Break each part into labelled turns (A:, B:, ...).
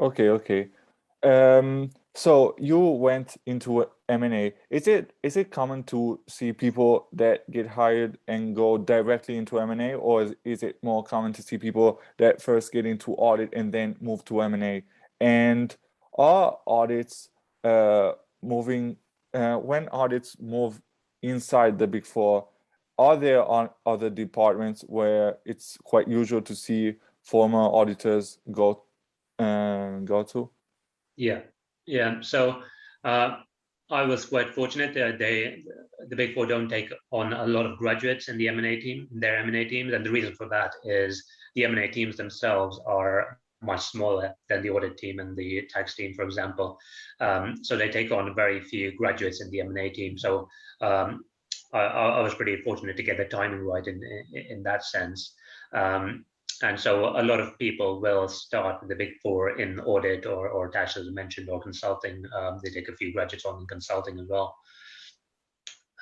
A: Okay. So you went into M&A. Is it common to see people that get hired and go directly into M&A, or is it more common to see people that first get into audit and then move to M&A? And are audits moving when audits move inside the Big Four, are there on other departments where it's quite usual to see former auditors go to?
B: Yeah, yeah. So uh, I was quite fortunate that the Big Four don't take on a lot of graduates in the M&A team, their M&A teams, and the reason for that is the M&A teams themselves are much smaller than the audit team and the tax team, for example. So they take on very few graduates in the M&A team. So um, I was pretty fortunate to get the timing right in that sense. Um, and so a lot of people will start with the Big Four in audit or tax, as I mentioned, or consulting. They take a few graduates on in consulting as well.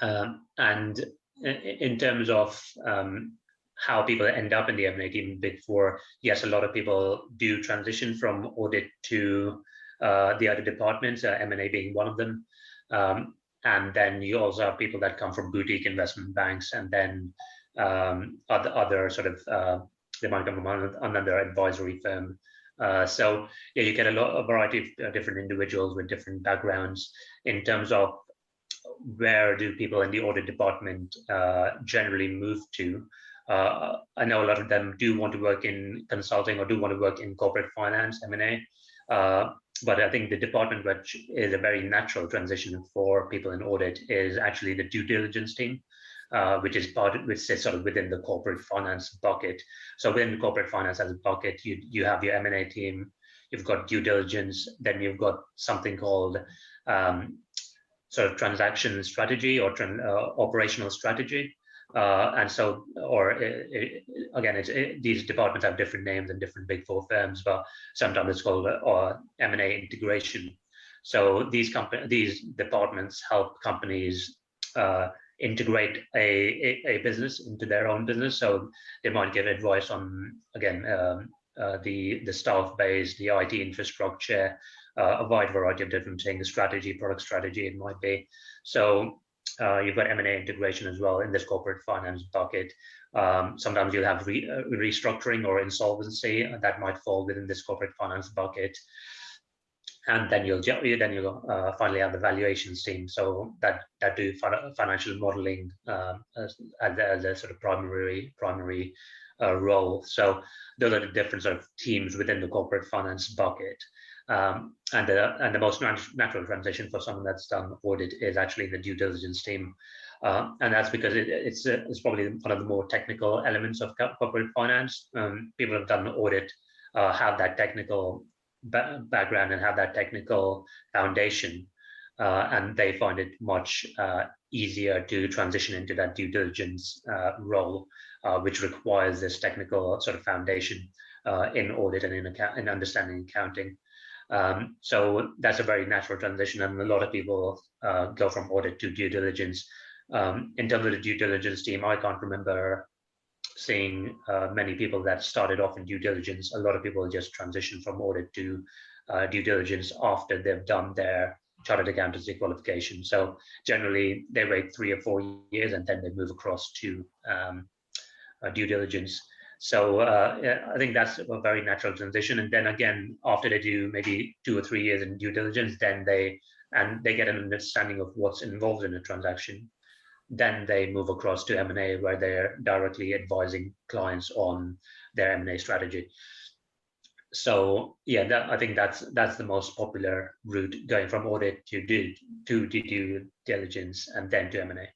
B: And in terms of how people end up in the M&A team Big Four, yes, a lot of people do transition from audit to the other departments, M&A being one of them. And then you also have people that come from boutique investment banks, and then other sort of they might come from another advisory firm. So yeah, you get a variety of different individuals with different backgrounds in terms of where do people in the audit department generally move to. I know a lot of them do want to work in consulting or do want to work in corporate finance, M&A. But I think the department which is a very natural transition for people in audit is actually the due diligence team, which sits sort of within the corporate finance bucket. So within the corporate finance as a bucket, you have your M&A team, you've got due diligence, then you've got something called sort of transaction strategy or operational strategy. And so, or again, these departments have different names in different Big Four firms, but sometimes it's called M&A integration. So these departments help companies integrate a business into their own business. So they might give advice on, again, the staff base, the IT infrastructure, a wide variety of different things, strategy, product strategy, it might be. So you've got M&A integration as well in this corporate finance bucket. Sometimes you'll have restructuring or insolvency that might fall within this corporate finance bucket. And then you'll finally have the valuations team, so that do financial modeling as a sort of primary role. So those are the different sort of teams within the corporate finance bucket. And the most natural transition for someone that's done audit is actually the due diligence team, and that's because it's probably one of the more technical elements of corporate finance. People who have done audit have that technical background and have that technical foundation, and they find it much easier to transition into that due diligence role, which requires this technical sort of foundation in audit and in understanding accounting. So that's a very natural transition, and a lot of people go from audit to due diligence. In terms of the due diligence team, I can't remember seeing many people that started off in due diligence. A lot of people just transition from audit to due diligence after they've done their chartered accountancy qualification. So generally, they wait 3 or 4 years and then they move across to due diligence. So I think that's a very natural transition. And then again, after they do maybe 2 or 3 years in due diligence, then they get an understanding of what's involved in a transaction. Then they move across to M&A, where they're directly advising clients on their M&A strategy. So yeah, I think that's the most popular route, going from audit to due diligence and then to M&A.